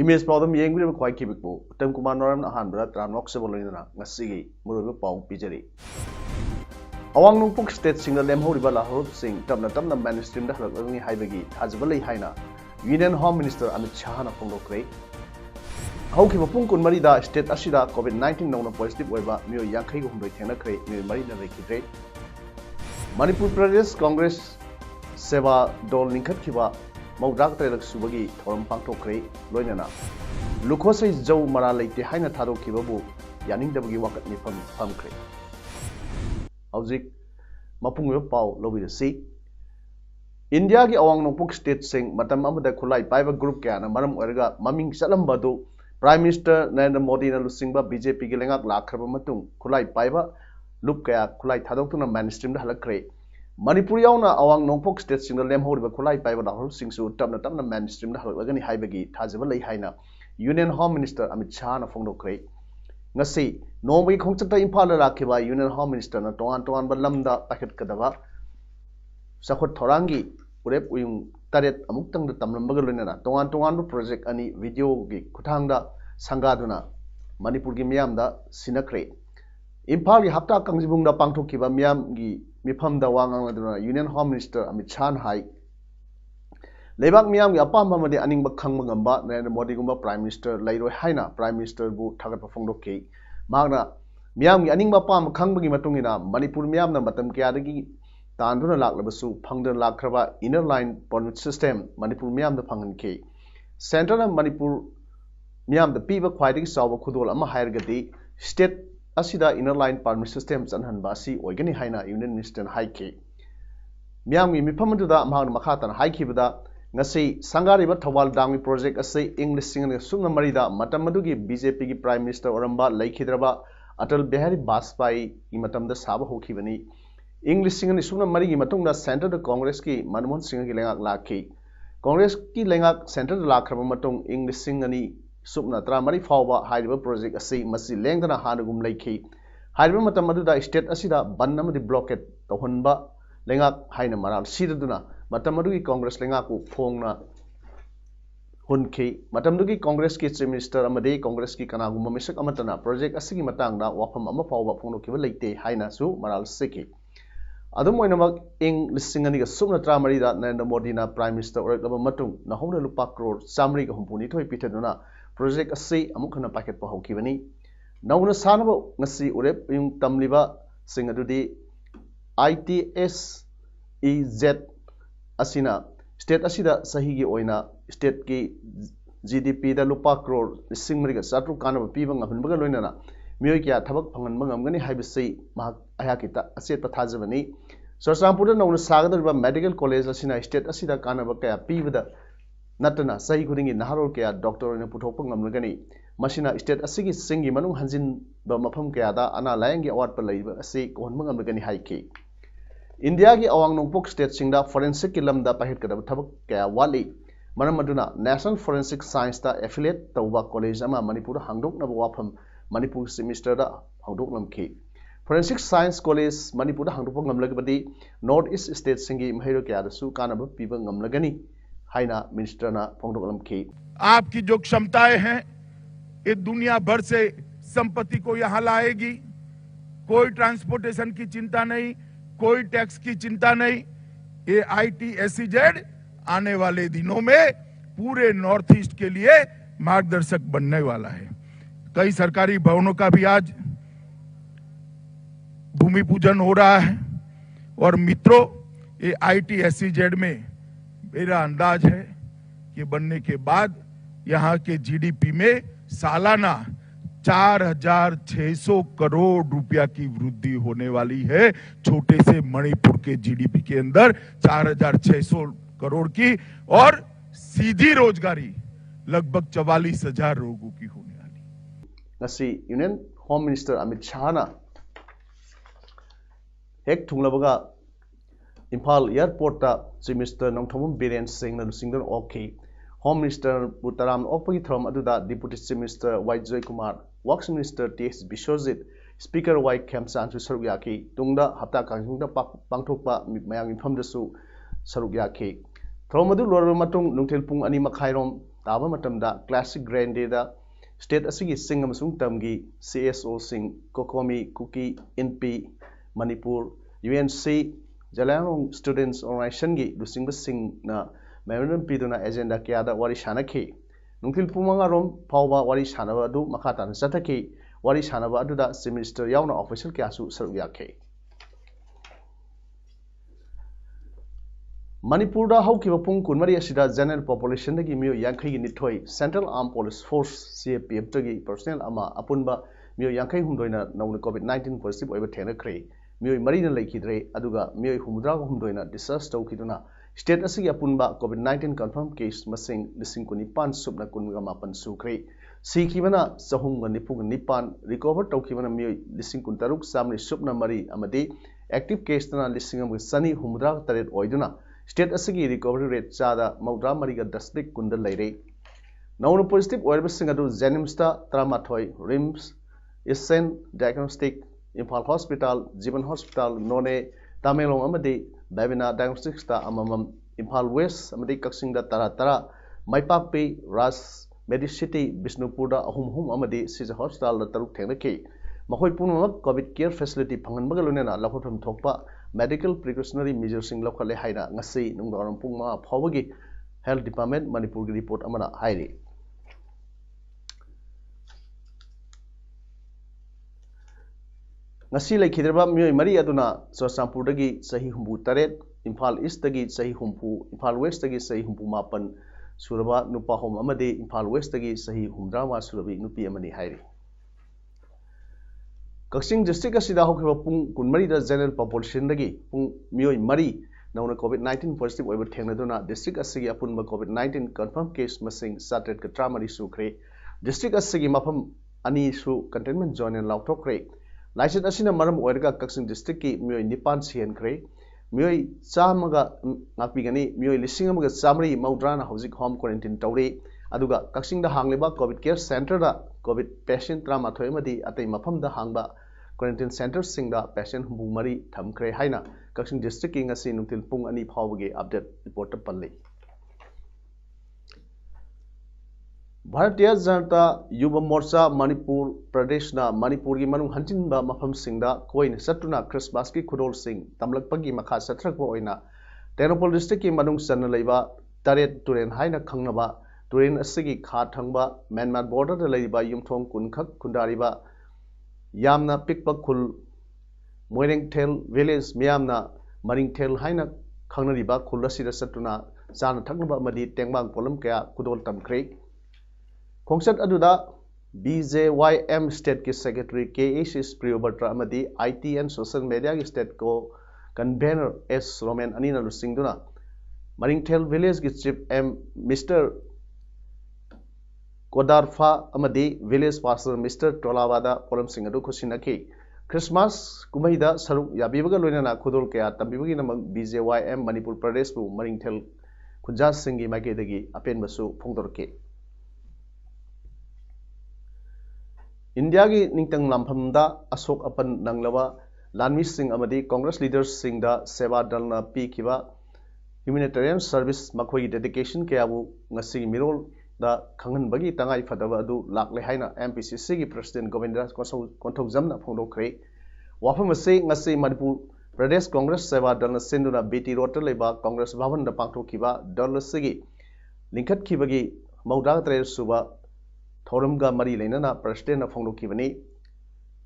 Image problem yang we quite keep it bo. Tem kumanoram ahan berat ranok sebolina ngasigi muru pau pijari. Awang nungpuk state single lem ho riba lahor sing tamna mainstream da halak ni haibagi hajbalai haina Union Home Minister Amit Shah na phongdokre. Hau ki mapung kun mari da state asida COVID-19 nongna positive oiba mio yankhai gum doi thengna kre mio mari na rekidre. Manipur Pradesh Congress Seva Dol Ningkhat kiba Maudak Telak Subagi, Thoram Pangto Kray, Loinana. Lucosay Joe Maralate, Haina Tado Kibabu, Yaning Dabagi Wakat Nipam Pamkray. Auzik Mapungu Pau, Lobby the Sea. India gi awang nopuk state sing matam amada kulai paiba group kya na maram erga maming salam badu Prime Minister Narendra Modi na lusingba BJP gi lengak lakraba matung kulai paiba lup kaya kulai thadok tuna mainstream da halakre. Manipur yauna awang nongpok state single lem horiba kulai paiba da hol singsu tamna mainstream da halagani haibagi thajaba lei haina Union Home Minister Amit Shah na phongdokre ngasi nombi khongchata Imphal la rakhiba Union Home Minister na tongan ba lamda paket kadaba sakhot thorangi urep uyung taret amuktang da tamlambaga loinana tongan bu project ani video gi kuthangda sangaduna Manipur gi miyam da sinakre Imphal gi hapta kangjibung da pangthokkiba miyam gi Mifam da wangang aduna Union Home Minister Amit Shah hai Lebak miyam gi apamba made aning bakhang mangamba Narendra Modi gumba Prime Minister lairoi haina Prime Minister bu thagat phongdokki magna miyam gi aning bapam khangba gi matungina Manipur miyam na matam kya dagi tanduna laklabasu phangdan lakraba inner line permit system Manipur miyam da phanganki Central na Manipur miyam da piba khwaidagi sawba khudol ama hairgadi state asida inner line permit system chanhan basi oigani haina Union Minister haike miyam gi mifam da amhang makhatan haiki bada ngasi sangari ba thawal dangi project asai English singa sumna marida matam madugi BJP gi Prime Minister oramba laikhidraba Atal Bihari Vajpayee gi matam da saba hokhibani English singa ni sumna mari gi matung da center da Congress ki Manmohan Singh gi lengak lakhi Congress ki lengak center da lakraba matung English singa ni Subna Tramari Fauba Hyderabad project asay masi lengdana hanagum laikhi Hyderabad matam maduda state asida bannamadi blockade tawhanba lengak haina maral sidaduna matam madugi Congress lengaku phongna hunki matam madugi Congress ki Chief Minister amade Congress ki kanagum misak amatana project asigi matangda wafam ama fauba phongnokiba leite haina su maral seki adum oinamak ing lisingani ga subna tramari da Narendra Modi na Prime Minister orakaba matung nahona lupa crore samri ga humpuni thoi pitaduna project asay amukhana packet pa hokibani nauna sanaba ngasi urep yung tamliba singadudi ITS EZ asina state asida sahigi oina state ki GDP da lupa crore singmariga satru kanaba piba ngahunbaga loinana mioi kya thabak phanganba ngamgani haibisai mahak ayakita aset pathajabani Sarsampur nauna sagadariba medical college asina state asida kanaba kaya pibada Natana sahi kudingi naharol kaya doctor na puthokpa ngamlagani masina state asigi singi manung hanjin ba mafam kaya da ana layangi award pa laiba asi kohonma ngamlagani haiki India gi awang nongpok state singda forensic ki lamda pahit kadaba thabak kaya wali maram aduna National Forensic Science da affiliate tawba college ama Manipur hangdok na wafam Manipur semester da hangdok namki Forensic Science College Manipur da hangdok ngamlagabadi North East state singi mahiro kaya da su kanaba piba ngamlagani हाइना minister ना फोंगडोलम की आपकी जो क्षमताएं हैं ये दुनिया भर से संपत्ति को यहां लाएगी कोई ट्रांसपोर्टेशन की चिंता नहीं कोई टैक्स की चिंता नहीं ये ITSEZ आने वाले दिनों में पूरे नॉर्थ ईस्ट के लिए मार्गदर्शक बनने वाला है कई सरकारी भवनों का भी आज भूमि पूजन हो रहा है और मित्रों ये ITSEZ में मेरा अंदाज है कि बनने के बाद यहाँ के GDP में सालाना 4,600 करोड़ रुपया की वृद्धि होने वाली है छोटे से मणिपुर के GDP के अंदर 4,600 करोड़ की और सीधी रोजगारी लगभग 44,000 रोगों की होने वाली। ngasi Union Home Minister Amit Shah na hek thunglabaga Impal Airport ta Chief Minister Nongthomam Biren Singh na lusingdon okay Home Minister Butaram Opagi Throm aduda Deputy Chief Minister Y Joy Kumar Works Minister T.S. Bishojit Speaker Y Kemsan su saruk yaki tungda hapta kangjungda pangthokpa mayang infam dasu saruk yaki throm adu lor matung nungthel pung ani makhairom taba matamda Classic Grand Day da State asigi sing amasung tamgi CSO sing Kokomi Kuki NP Manipur UNC Jalalong Students Organization gi lusing sing na memorandum piduna agenda kya da wari shanaki nungthil pumanga rom phawba wari shanaba adu makhatan sathaki wari shanaba adu da Chief Minister yauna official kya su saruk yakhe Manipur da haukiba pung kunmari asida general population dagi mio yankhai gi nithoi Central Armed Police Force CAPF dagi personnel ama apunba mio yankhai humdoina nauna COVID-19 positive oiba thena khre mio mari na laikidre aduga mio humdra humdoina discharge tawkiduna state asigi apunba COVID-19 confirmed case masing lising kuni pan subna kunga mapan sukre sikibana sahum nipu nipan recover tawkibana mio lising kun taruk samri subna mari amadi active case na lising am sani humdra taret oiduna State asigi recovery rate chada maudra mariga district kunda leire naunu positive oil singadu Zenimsta Tramathoi RIMS Isen Diagnostic Impal Hospital Jiban Hospital None Tamelong amadi Bavina Diagnostics ta amamam Impal West amadi Kaksing da tara Maipakpi Ras Medicity Bisnupur da ahum amadi Sisa Hospital da taruk thenaki mahoi punamak COVID care facility phangan bagalunena lakhofam thokpa medical precautionary measures sing lokhale haina ngasi nungdaram pungma phawagi health department Manipur gi report amana hairi ngasi laikhidraba mioi mari aduna Chosampur dagi sahi humbu taret Imphal East dagi sahi humpu Imphal West dagi sahi humpu mapan suraba nupa hom amade Imphal West dagi sahi humdrama surabi nupi amani hairi Kaksing district asida hokiba pung kunmari da general population dagi pung mioi mari nauna COVID-19 positive oiba thengnaduna district asigi apunba COVID-19 confirmed case masing satret ka tramari sukre district asigi mafam ani su containment zone en lauthokre laiset asina maram oirga Kaksing district ki mioi nipan sian kre mioi chamaga ngapigani mioi lisingamaga chamri maudrana hojik home quarantine tawre aduga Kaksing da hangliba COVID care center da COVID patient tramathoi amadi atai mafam da hangba quarantine center singda patient humbu mari thamkre haina Kaksing district ki ngasi nungtil pung ani phawgi update report palli Bharatiya Janata Yuva Morcha Manipur Pradesh na Manipur gi manung hanjinba mafam singda koin satuna Christmas ki khudol sing tamlakpagi makha satrakwa oina Tenopol district ki manung sanna leiba taret turen haina khangnaba turen asigi kha thangba Myanmar border da leiba yumthong kunkhak kundariba Yamna Pikpa Khul Moiringthel village Miyamna Maringthel haina khangnariba khullasida satuna chana thaknaba amadi tengbang polam kaya kudol tamkhre khongsat aduda BJYM state ki secretary KH Priyobatra amadi IT and social media ki state ko convener S Roman anina lusingduna Maringthel village ki chief M Mr Kodarfa amadi village pastor Mr. Tolawada Polam Singadu Kusinaki Christmas Kumaida Saruk Yabibaga Lunana Kudul Kaya Tambibagi namang BJYM Manipur Pradesh bu Maringthel Kunjas Singi Magedagi Apen Basu Pongdorke India gi Ningtang Lampamda Asok Apan Nanglawa Lanmi Singh amadi Congress leaders Singda Seva Dalna P Kiba Humanitarian Service Makhoi dedication Kayabu Ngasi Mirol da khangan bagi tangai fadaba adu lakle haina MPCC gi president Govindas Konthok jamna phongdokre wafam ase ngasi Manipur Pradesh Congress Seva Dal senduna BT Road leba Congress Bhavan da pangthokhiba dal sigi lingkhat khibagi maudra tre suba thoramga mari leinana president na phongdokhibani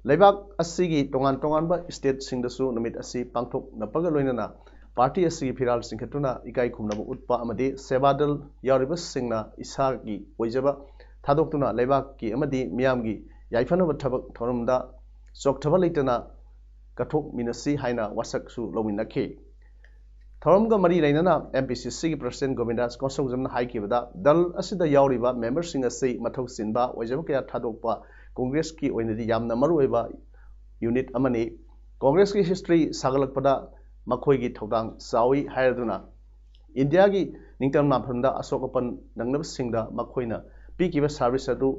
leibak asigi tongan ba state singdasu namit asi pangthok napaga loinana Party asigi phiral singkhatuna ikai khumnaba utpa amadi Sevadal yaribas singna isagi oijaba thadoktuna leibak ki amadi miyamgi yaifanaba thabak thoramda chokthaba leitana kathok minasi haina wasak su lominakhe थौरमगा मरी लेना MPCC की president Govindas कोसौजमना हाइकिबदा दल असिदा यावरिबा मेंबरसिंग असि मथौ सिनबा ओइजब कया थादोकपा कांग्रेस की ओइनदि यामना मरुओइबा unit अमनी Congress की history सागलकपदा मखोइगी थौदांग सावी हायरदुना India की निंगतम नाफंदा अशोकपन नंगनबसिंगदा मखोइना पीकिबा service अदु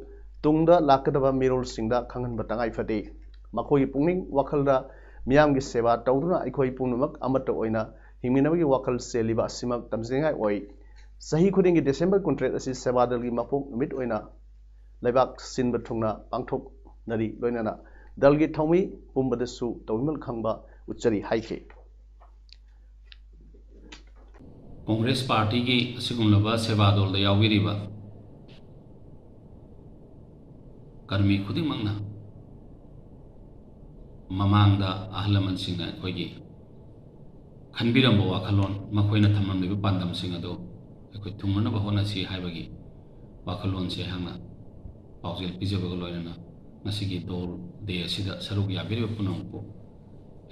तुंगदा लाकदबा मिरोल सिंगदा खंगनबा तंगाई फदे मखोइगी पुंगनिंग वखलदा मियामगी सेवा तौदुना अखोइ पुनमक अमत ओइना हिमिनबगी वखल सेलिबा असिमक तमजिंगाई ओइ सही खुदिंगी डिसेंबर 23 असि सेवादलगी मपोक नुमित ओइना लेबाक सिनबा थुंगना पांगथोक नरी लोइनाना दलगी थौमी पुंबदसु तौमिमल खंगबा उच्चरी हाइके कांग्रेस पार्टी की असिगुमलबा सेवादोल दा याविरिबा कर्मी खुदिंगमंगना ममांगदा अहलमन सिंगना अखोइगी खनबिरंबो वाखलोन मखोइना थममलिबा पांदम सिंग अदो अखोइ थुंगनबा होनासि हाइबगी वाखलोन से हांगना पाउजेल पिजबगा लोइना ngasi dol de asida saruk yabiri punongpo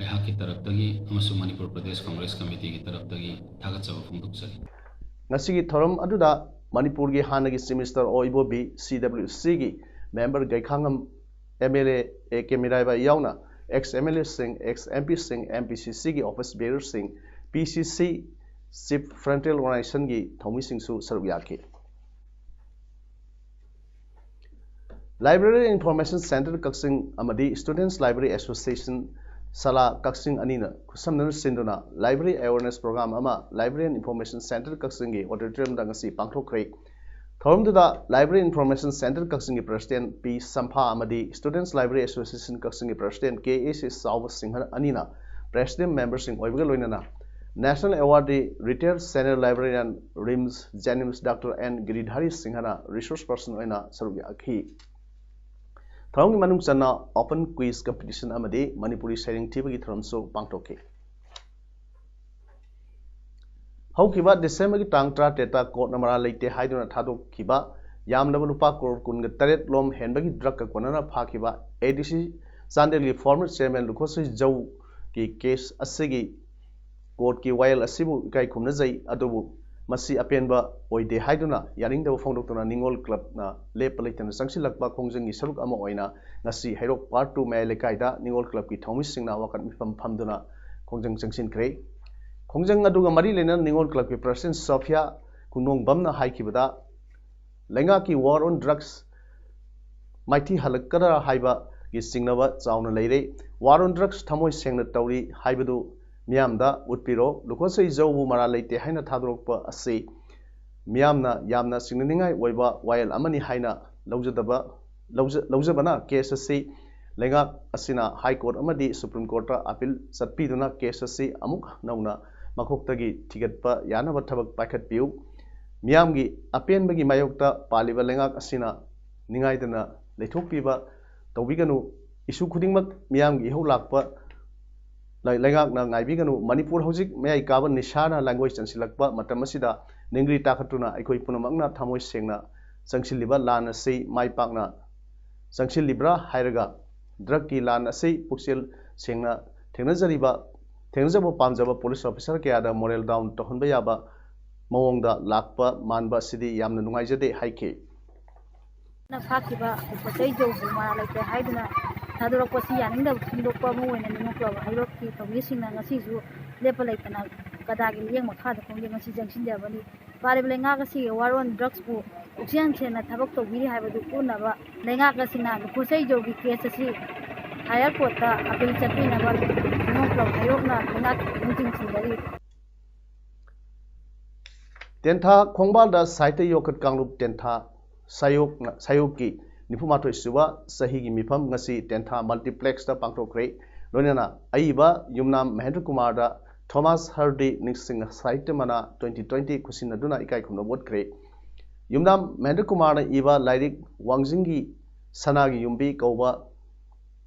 ayha ki taraptagi amasung Manipur Pradesh Congress Committee ki taraptagi thagatsaba phongdoksari ngasi thoram aduda Manipur gi hanagi semester oibo bi CWC gi member gaikhangam MLA AK Miraiba yauna ex MLA sing ex MP sing MPCC gi office bearer sing PCC chief frontal organization gi thomi sing su saruk yake Library Information Center Kaksing Amadi Students Library Association Sala Kaksing Anina Kusamnan Sinduna Library Awareness Program Ama Library and Information Center Kaksingi Auditorium Dangasi Pangthokre Thorum da Library Information Center Kaksingi President P Sampha Amadi Students Library Association Kaksingi President KAC Sauva Singha Anina President Members in Oibiga Loinana National Awardee Retired Senior Librarian RIMS Janims Dr. N Giridhari Singhana Resource Person Oina Sarugi Akhi Thaung manung chana open quiz competition amade Manipuri sharing tibagi tharamso pangtoke Haukiba December ki tangtra teta court namara leite haiduna thadok kiba yamnaba lupa crore kunga taret lom henbagi drug ka konana phakiba ADC Chandel ki former chairman Lukhosoi Jau ki case asigi court ki while asibu kai khumna jai adobu masi apenba oide haiduna yaring da phongdoktuna ningol club na lepalaitana sangsilakpa khongjang saruk ama oina ngasi hairok part 2 mai lekai da ningol club ki thomi singna wakat mifam phamduna khongjang changsin kre khongjang aduga mari lena ningol club ki president Sophia kunong bamna haikibada lenga ki war on drugs mighty halakara haiba ki singnaba chauna leire war on drugs thamoi sengna tawri haibadu Miamda utpiro Lukhosoi Jau mara leite haina thadrokpa ase Miamna yamna singningai oiba while amani haina laujabana case ase lenga asina high court amadi supreme court appeal satpiduna case ase amuk nauna makoktagi thigatpa yanaba thabak paikhat piu Miamgi apenbagi mayokta paliba lenga asina ningaidana leithokpiba tawbiganu issue khudingmak Miamgi ho lakpa Langak na ngaibiganu Manipur hojik may kaban nishana language chansilakpa matamasida ningri takatuna aikoi punamangna thamoi sengna sangsiliba lana sei mai pakna sangsilibra hairaga drug ki lana sei puksel sengna thengnajaba pamjaba police officer kayada moral down tohonba yaba mawongda lakpa manba sidi yamna nungaijade haike na phakiba potei jo ma like haiduna thadorok pasi yaninda phindokpa mo wena ningokla hairok ki thomi singna ngasi ju lepalaitana kadagi leng makha da khongi ngasi jangsin jabani pare lenga ka si waron drugs bu uksian chena thabak to biri haibadu punaba lenga ka sina khosai jo gi case si higher court ta appeal chapina ba ningokla hairok na lenga meeting sindari Tentha khongbal da site yokat kanglup tentha sayok ki Nipumato Suba Sahigi Mipam Ngasi Tentha multiplex da pangtokre loinana aiba Yumnam Mahendra Kumar da Thomas Hardy Nixing site mana 2020 kusina duna ikai khumna vote kre Yumnam Mahendra Kumar na iba lairik Wangjingi Sanagi Yumbi Kauba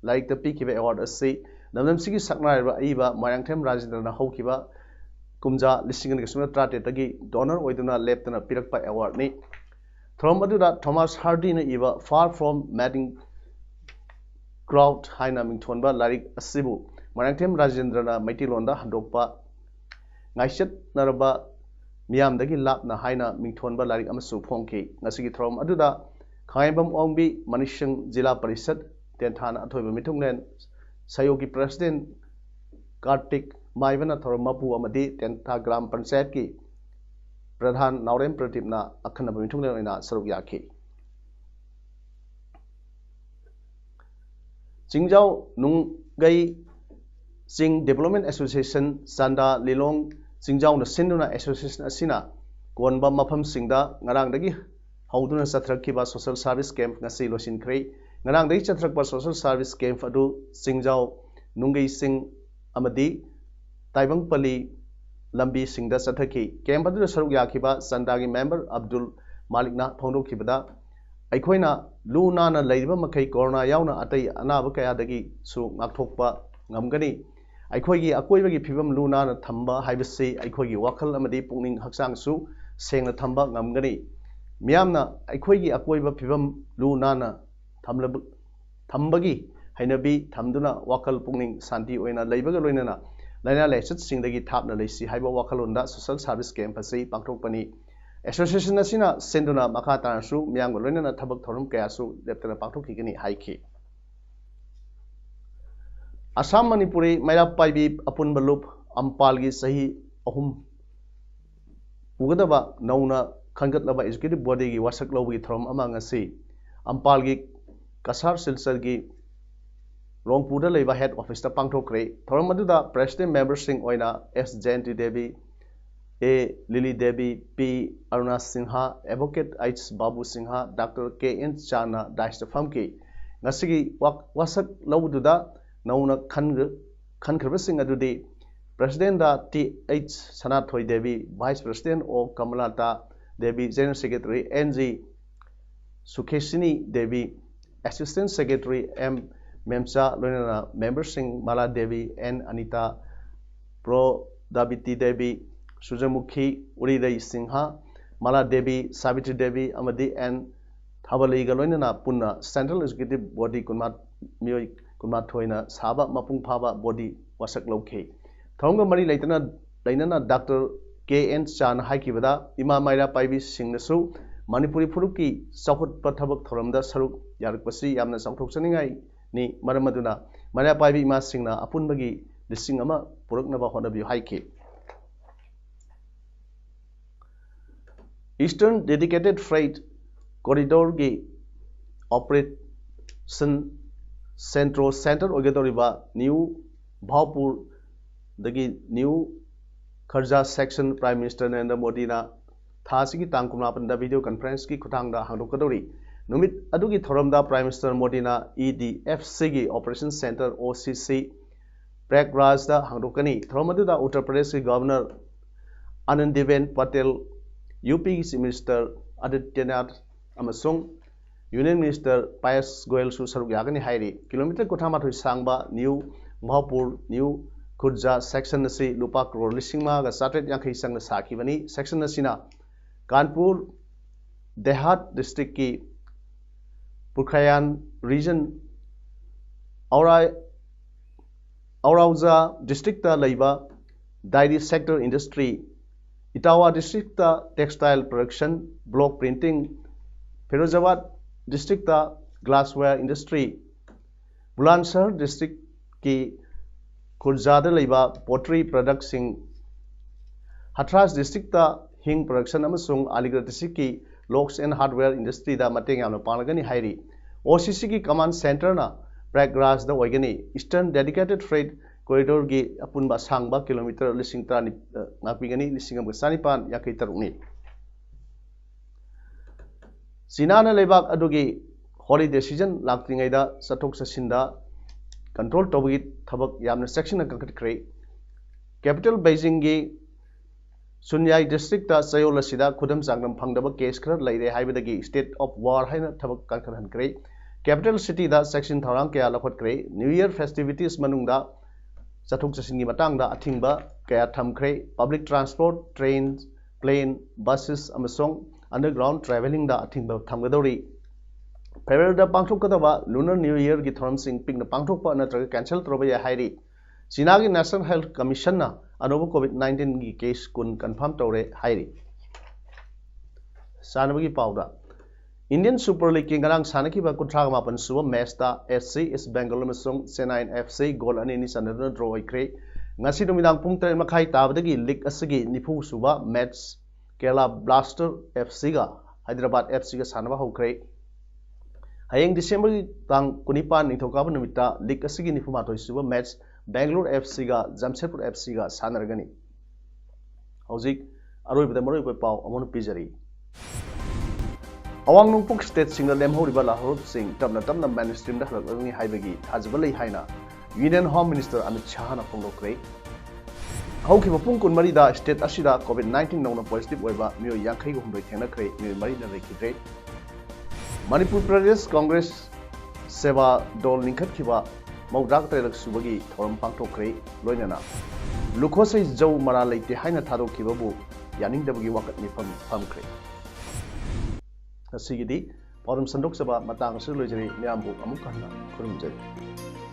like the Pikiba award ase namnam sigi sakna aiba Mayangthem Rajendra na hokiba kumja lisingan kisuna trate tagi donor oiduna leptana pirakpa award ni From Aduda Thomas Hardy na iba far from madding crowd haina mingthonba larik asibu Marangthem Rajendra na Maitilonda handokpa ngaisetnaraba miyamdagi lapna haina mingthonba larik amasu phongki ngasigi thorom aduda khaibam ongbi manising jila parishad tenthana athoiba mithunglen sayogi president Kartik Maivana thorom mapu amadi tentha gram panchayat ki pradhan Naurem Pratipna akhanaba mithunglen oina saruk yakhi Jingjau Nunggai Jing Development Association Sanda Lilong Jingjau na Sinduna Association asina konba mafam singda ngarang dagi hauduna sathrakhiba social service camp ngasi losin khrei ngarang dagi chathrakpa social service camp adu Jingjau Nunggai Sing amadi Taibangpali lambi singda sathaki camp adu saruk yakhiba Sandagi member Abdul Malikna phongdokhibada aikhoina luna na leiba makai corona yauna atai anaba kaya dagi su ngakthokpa ngamgani aikhoigi akoibagi phibam luna na thamba haibasi aikhoigi wakhal amadi pungning haksang su sengna thamba ngamgani miyamna aikhoigi akoiba phibam luna na thambagi hainabi thamduna wakhal pungning santi oina leibaga loinana laina laisat singdagi thapna leisi haiba wakhalonda social service camp asi pangthokpani Association asina senduna makha tarasu miyamga loinana thabak thorum kayasu leptana pangthokigani haiki Assam Manipuri Mairap Paibi Apun Balup Ampalgi Sahi Ahum Ugadaba Nauna Kangatlaba Executive Body gi Wasak Lobi Thorum Amangasi Ampalgi Kasar Silsargi Rongpura Leba Head Office ta Pangthokre Thorum aduda President Member Sing Oina S Jayanti Devi A Lily Devi P Aruna Sinha Advocate H Babu Sinha Dr. K N Chana Daishta Famki Ngasigi Wasak Lobududa Nauna Khankrabasing adudi President da T.H. Sanathoi Devi, Vice President O Kamalata Devi, General Secretary N.G. Sukhesini Devi, Assistant Secretary M. Memcha Loinana, Member Singh Mala Devi, N. Anita, Pro Dabiti Devi, Sujamukhi Uriday Singha, Mala Devi, Savitri Devi, Amadi N. Thabaliga Loinana Punna, Central Executive Body Kunmat Mioy Kumathoina Saba Mapung Phaba Body Wasak Lokhe. Thonga Mari Laitana Dr. K. N. Chan Haikibada, Ima Maira Paibi Singnasu, Manipuri Puruki, South Pathabak Thoramda Saruk Yarpasi, Yamna South Saningai, Ni Maramaduna, Maria Paibi Ima Singna, Apunbagi, the Singama, Puruknava Honabu Haiki. Eastern Dedicated Freight Corridor Gi Operation Centro Center Ogadoriba New Bhaupur Dagi New Kharja Section Prime Minister Narendra Modi na Thasigi Tangkumapanda video conference ki khutangda hangdokadori Numit adugi thoramda Prime Minister Modi na EDFC gi Operation Center OCC Prayagraj da hangdokani thoromaduda Uttar Pradesh ki Governor Anandiben Patel UP ki Minister Adityanath amasung Union Minister Payas Goyal su saruk yagani hairi kilometer kothamathui sangba New Bhaupur New Khurja section asi lupa crore lisingma ga satret yankhai sangna sakibani section asina Kanpur Dehat district ki Purkhayan region Aurauja district ta laiba dairy sector industry Itawa district ta textile production block printing Firozabad district ta glassware industry Bulandshahr district ki Khurjada laiba pottery products sing Hathras district ta hing production amasung Aligarh district ki locks and hardware industry da mateng yamna panagani hairi OCC ki command center na Prayagraj da oigani Eastern Dedicated Freight Corridor gi apunba sangba kilometer lising trani ngapigani lising am sanipan yakai taruni Sinana lebak adugi holiday season laktingai da sathok sasinda control tawgi thabak yamna section kakatkhre capital Beijing gi Sunyai district ta Sayol asida khudam sangnam phangdaba case khara leire haibadagi state of war haina thabak kankhan kre capital city da section tharang kaya lakhot kre New Year festivities manungda sathok sasingi matangda athingba kaya thamkhre public transport trains plane buses amasong underground traveling da athingba thamgadori February da pangthokadaba lunar new year gi thoram sing ping na pangthokpa natraga cancel troba ya hairi China gi National Health Commission na अनोब कोविड-19 की case कुन confirm तौरे हाइरी सानबगी पाउदा Indian super league की ngarang sanakhiba 38 suba match ta FC East Bengal amasung Chennai FC goal ani ni sanaduna draw oikre ngasi numidang pung 3 makhai tabadagi league asigi nifu suba match Kerala Blaster FC ga Hyderabad FC ga sanaba hokre hayeng December tang 19 nithokaba numita league asigi nifu matoi suba match Bangalore FC ga Jamshedpur FC ga sanaragani hojik aroibada maroi pau amon pijari अवांग नोंगपुक state सिंगल लेमहोरिबा लाहौर सिंह तबना तबना mainstream दा हलगनी हाइबगी थाजबलई हाइना union home minister Amit Shah ना फोंदोक्रे हौखि मपुंग कुनमरी दा स्टेट असिदा कोविड-19 नौना पॉजिटिव ओइबा मियो 53 थेंगनख्रे मियो मरी ना लेखिद्रे मणिपुर प्रदेश कांग्रेस सेवा दल निखतखिबा मौद्राक तरेलक सुबगी थोरम पांगथोक्रे लोइनाना लुखोसै जौ मरा लेते हाइना थादोखिबाबु यानिंगदबगी वाकत नि फमख्रे असिगिदी पौरम संदोक सभा मतंग असु लोइजरी म्यामबु अमुक हन्ना खुरुमजरी